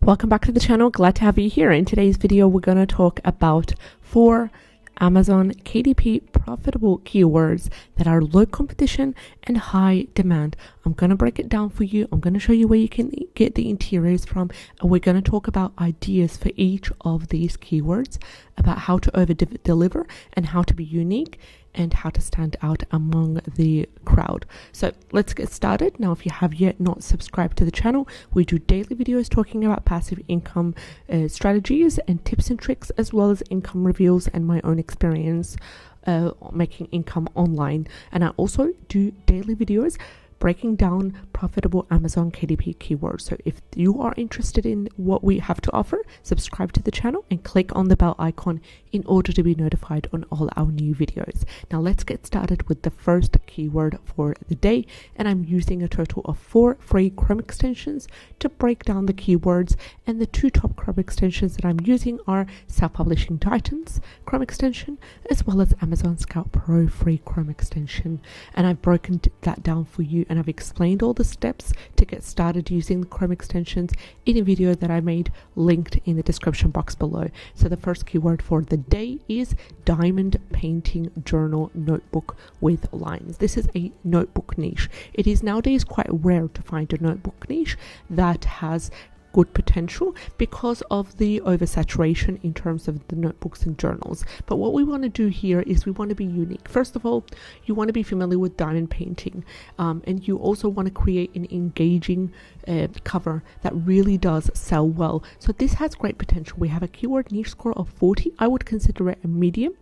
Welcome back to the channel. Glad to have you here. In today's video, we're going to talk about 4 Amazon KDP profitable keywords that are low competition and high demand. I'm going to break it down for you. I'm going to show you where you can get the interiors from, and we're going to talk about ideas for each of these keywords, about how to over deliver and how to be unique and how to stand out among the crowd. So let's get started. Now, if you have yet not subscribed to the channel, we do daily videos talking about passive income strategies and tips and tricks, as well as income reviews and my own experience making income online. And I also do daily videos breaking down profitable Amazon KDP keywords. So if you are interested in what we have to offer, subscribe to the channel and click on the bell icon in order to be notified on all our new videos. Now let's get started with the first keyword for the day, and I'm using a total of 4 free Chrome extensions to break down the keywords, and the 2 top Chrome extensions that I'm using are Self-Publishing Titans Chrome extension as well as Amazon Scout Pro free Chrome extension. And I've broken that down for you, and I've explained all the steps to get started using the Chrome extensions in a video that I made linked in the description box below. So the first keyword for the day is diamond painting journal notebook with lines. This is a notebook niche. It is nowadays quite rare to find a notebook niche that has good potential because of the oversaturation in terms of the notebooks and journals. But what we want to do here is we want to be unique. First of all, you want to be familiar with diamond painting, and you also want to create an engaging cover that really does sell well. So this has great potential. We have a keyword niche score of 40. I would consider it a medium.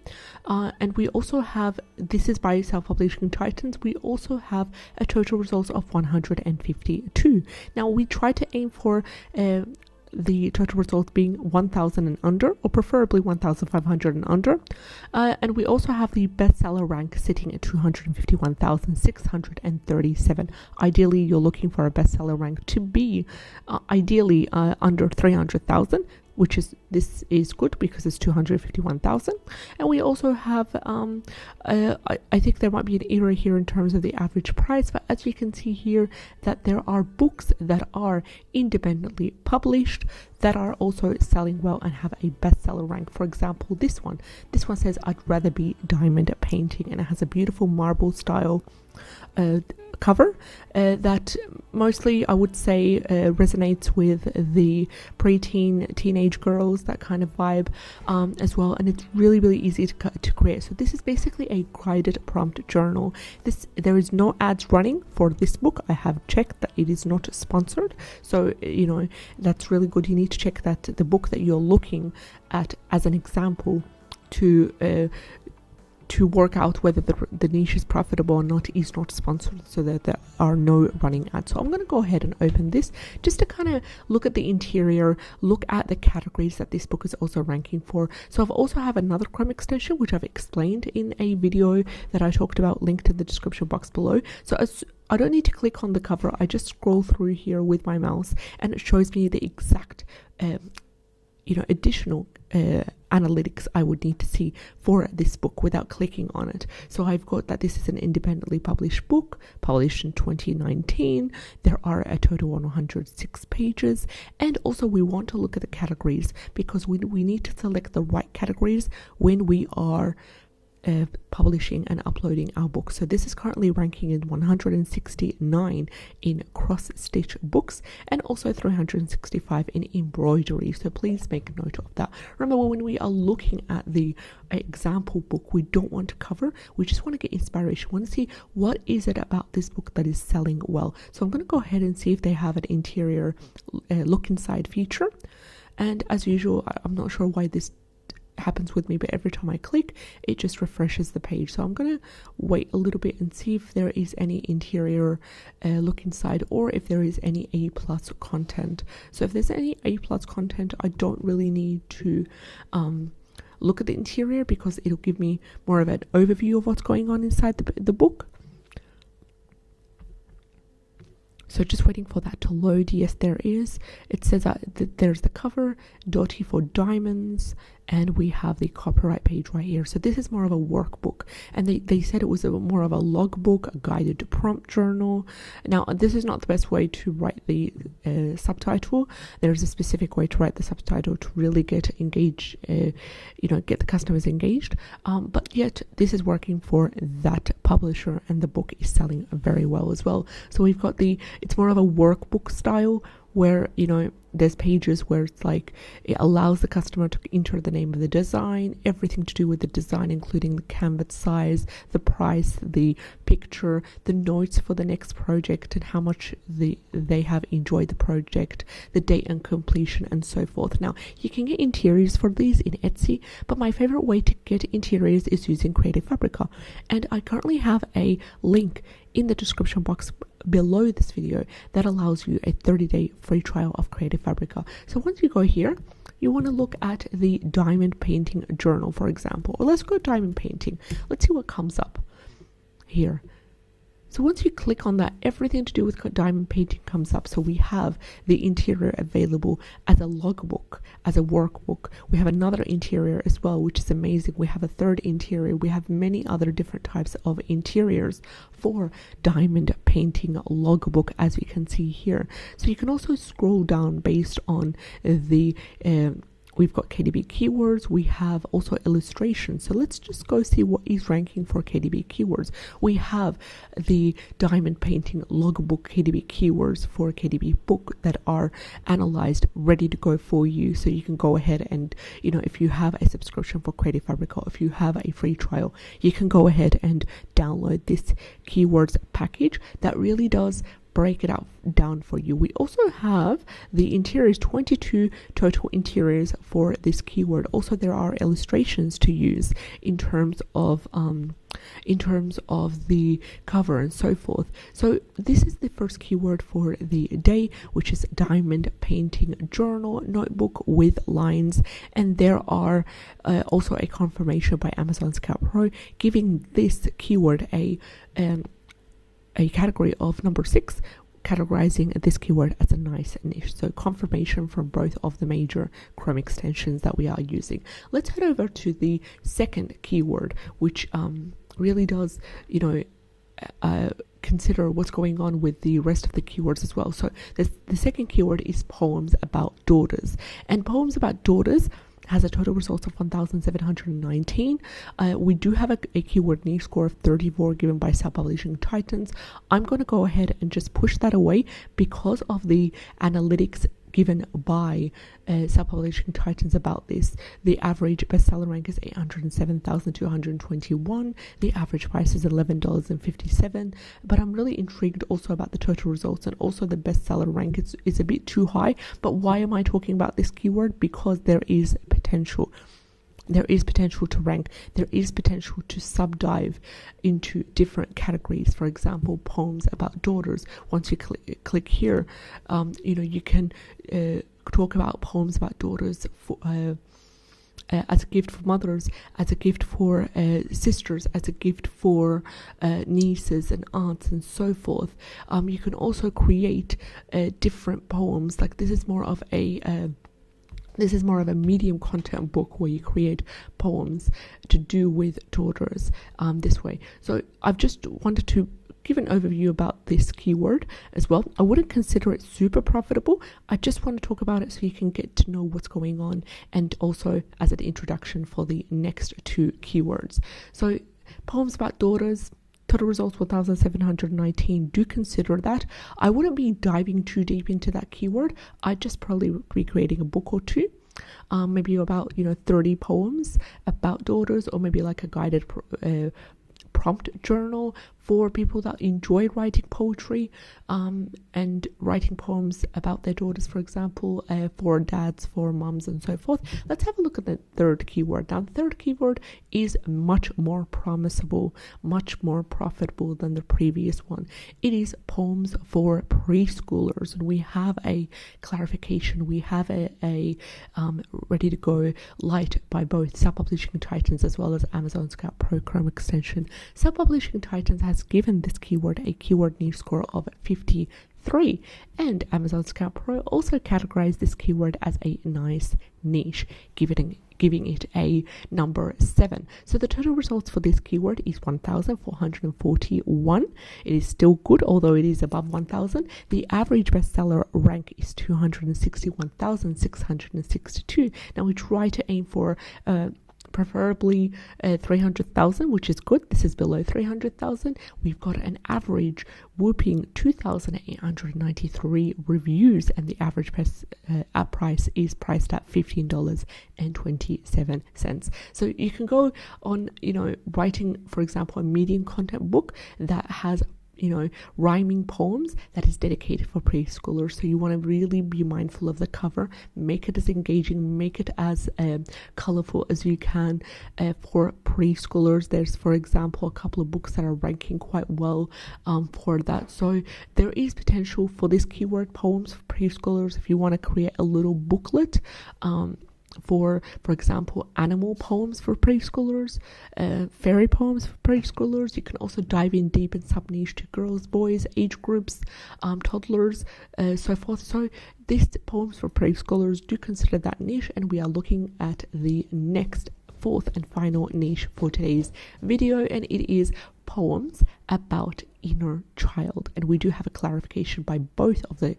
And we also have, this is by Self-Publishing Titans, we also have a total results of 152. Now we try to aim for the total results being 1,000 and under, or preferably 1,500 and under. And we also have the bestseller rank sitting at 251,637. Ideally, you're looking for a bestseller rank to be ideally under 300,000. Which is, this is good because it's 251,000. And we also have, I think there might be an error here in terms of the average price, but as you can see here, that there are books that are independently published that are also selling well and have a bestseller rank. For example, this one says I'd rather be diamond painting, and it has a beautiful marble style cover that mostly I would say resonates with the preteen, teenage girls, that kind of vibe as well, and it's really easy to create. So this is basically a guided prompt journal. There is no ads running for this book. I have checked that it is not sponsored, so you know that's really good. You need to check that the book that you're looking at as an example to work out whether the niche is profitable or not is not sponsored, so that there are no running ads. So I'm going to go ahead and open this just to kind of look at the interior, look at the categories that this book is also ranking for. So I've also have another Chrome extension which I've explained in a video that I talked about, linked in the description box below. So I don't need to click on the cover. I just scroll through here with my mouse and it shows me the exact additional analytics I would need to see for this book without clicking on it. So I've got that this is an independently published book, published in 2019. There are a total of 106 pages, and also we want to look at the categories because we need to select the right categories when we are publishing and uploading our book. So this is currently ranking in 169 in cross-stitch books and also 365 in embroidery. So please make note of that. Remember, when we are looking at the example book, we don't want to cover, we just want to get inspiration. We want to see what is it about this book that is selling well. So I'm going to go ahead and see if they have an interior look inside feature. And as usual, I'm not sure why this happens with me, but every time I click it just refreshes the page. So I'm gonna wait a little bit and see if there is any interior look inside, or if there is any A+ content. So if there's any A+ content, I don't really need to look at the interior because it'll give me more of an overview of what's going on inside the book. So just waiting for that to load. Yes, there is. It says that there's the cover, Dotty for diamonds, and we have the copyright page right here. So this is more of a workbook, and they said it was more of a logbook, a guided prompt journal. Now, this is not the best way to write the subtitle. There's a specific way to write the subtitle to really get engaged, get the customers engaged. But yet this is working for that publisher, and the book is selling very well as well. So we've got it's more of a workbook style, where there's pages where it's like it allows the customer to enter the name of the design, everything to do with the design, including the canvas size, the price, the picture, the notes for the next project, and how much they have enjoyed the project, the date and completion, and so forth. Now, you can get interiors for these in Etsy, but my favorite way to get interiors is using Creative Fabrica, and I currently have a link in the description box below this video that allows you a 30-day free trial of Creative Fabrica. So once you go here, you want to look at the diamond painting journal, for example, or let's go diamond painting. Let's see what comes up here. So once you click on that, everything to do with diamond painting comes up. So we have the interior available as a logbook, as a workbook. We have another interior as well, which is amazing. We have a third interior. We have many other different types of interiors for diamond painting logbook, as you can see here. So you can also scroll down based on the we've got KDP keywords. We have also illustrations. So let's just go see what is ranking for KDP keywords. We have the diamond painting logbook KDP keywords for KDP book that are analyzed, ready to go for you. So you can go ahead and, if you have a subscription for Creative Fabrica, if you have a free trial, you can go ahead and download this keywords package that really does break it out down for you. We also have the interiors, 22 total interiors for this keyword. Also, there are illustrations to use in terms of the cover and so forth. So this is the first keyword for the day, which is diamond painting journal notebook with lines, and there are also a confirmation by Amazon Scout Pro giving this keyword a category of number 6, categorizing this keyword as a nice niche. So confirmation from both of the major Chrome extensions that we are using. Let's head over to the second keyword, which really does, consider what's going on with the rest of the keywords as well. So the second keyword is poems about daughters, and poems about daughters has a total results of 1,719. We do have a keyword niche score of 34 given by Self-Publishing Titans. I'm going to go ahead and just push that away because of the analytics given by Self-Publishing Titans about this. The average bestseller rank is 807,221. The average price is $11.57. But I'm really intrigued also about the total results, and also the bestseller rank is a bit too high. But why am I talking about this keyword? Because there is potential. There is potential to rank. There is potential to subdive into different categories. For example, poems about daughters. Once you click here, you can talk about poems about daughters as a gift for mothers, as a gift for sisters, as a gift for nieces and aunts, and so forth. You can also create different poems. Like this is more of a medium content book where you create poems to do with daughters this way. So I've just wanted to give an overview about this keyword as well. I wouldn't consider it super profitable. I just want to talk about it so you can get to know what's going on, and also as an introduction for the next two keywords. So poems about daughters, total results 1,719. Do consider that. I wouldn't be diving too deep into that keyword. I'd just probably be creating a book or two, maybe about 30 poems about daughters, or maybe like a guided prompt journal for people that enjoy writing poetry and writing poems about their daughters, for example, for dads, for moms, and so forth. Let's have a look at the third keyword. Now, the third keyword is much more promisable, much more profitable than the previous one. It is poems for preschoolers, and we have a clarification. We have a ready to go light by both Self-Publishing Titans as well as Amazon Scout Pro Chrome extension. Self-Publishing Titans has given this keyword a keyword niche score of 53, and Amazon Scout Pro also categorized this keyword as a nice niche, giving giving it a number 7. So the total results for this keyword is 1,441. It is still good, although it is above 1,000. The average bestseller rank is 261,662. Now we try to aim for preferably 300,000, which is good. This is below 300,000. We've got an average whooping 2,893 reviews, and the average app price is priced at $15.27. So you can go on, writing, for example, a medium content book that has rhyming poems that is dedicated for preschoolers. So you want to really be mindful of the cover, make it as engaging, make it as colorful as you can for preschoolers. There's, for example, a couple of books that are ranking quite well for that. So there is potential for this keyword, poems for preschoolers. If you want to create a little booklet for example, animal poems for preschoolers, fairy poems for preschoolers. You can also dive in deep in sub niche to girls, boys, age groups, toddlers, so forth. So these poems for preschoolers, do consider that niche, and we are looking at the next fourth and final niche for today's video, and it is poems about inner child. And we do have a clarification by both of the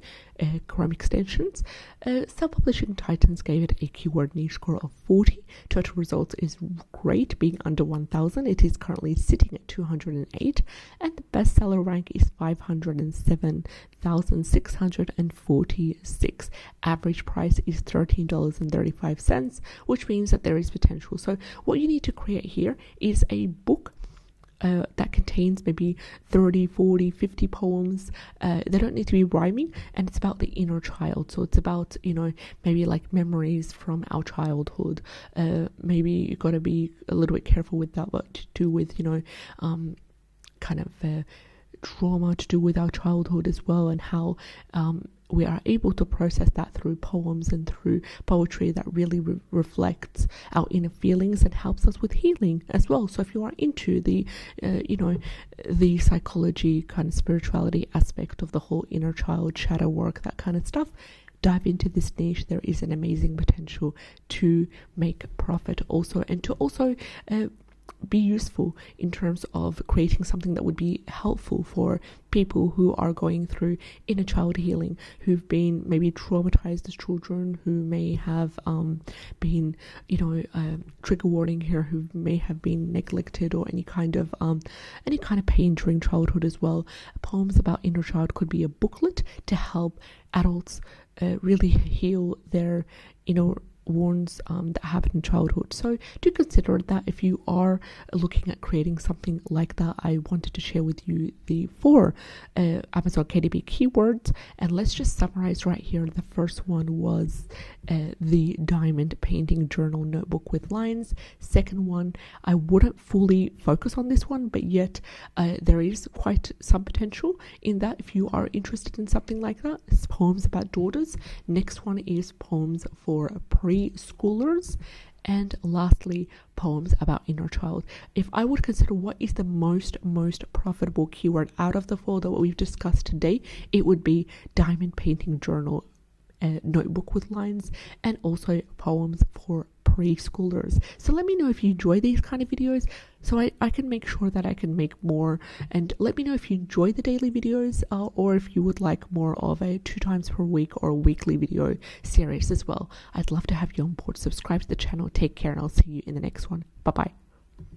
Chrome extensions. Self-publishing Titans gave it a keyword niche score of 40. Total results is great, being under 1,000. It is currently sitting at 208, and the bestseller rank is 507,646. Average price is $13.35, which means that there is potential. So what you need to create here is a book that contains maybe 30, 40, 50 poems. They don't need to be rhyming, and it's about the inner child. So it's about, maybe like memories from our childhood. Maybe you got to be a little bit careful with that, what to do with, kind of trauma to do with our childhood as well, and how we are able to process that through poems and through poetry that really reflects our inner feelings and helps us with healing as well. So if you are into the the psychology, kind of spirituality aspect of the whole inner child, shadow work, that kind of stuff, dive into this niche. There is an amazing potential to make profit also, and to also be useful in terms of creating something that would be helpful for people who are going through inner child healing, who've been maybe traumatized as children, who may have been, trigger warning here, who may have been neglected, or any kind of pain during childhood as well. Poems about inner child could be a booklet to help adults really heal their wounds that happen in childhood. So do consider that if you are looking at creating something like that. I wanted to share with you the 4 Amazon KDP keywords, and let's just summarize right here. The first one was the diamond painting journal notebook with lines. Second one, I wouldn't fully focus on this one, but yet there is quite some potential in that if you are interested in something like that. It's poems about daughters. Next one is poems for preschoolers, and lastly, poems about inner child. If I would consider what is the most profitable keyword out of the 4 that we've discussed today, it would be diamond painting journal notebook with lines, and also poems for preschoolers. So let me know if you enjoy these kind of videos, so I can make sure that I can make more. And let me know if you enjoy the daily videos, or if you would like more of a 2 times per week or a weekly video series as well. I'd love to have you on board. Subscribe to the channel. Take care, and I'll see you in the next one. Bye bye.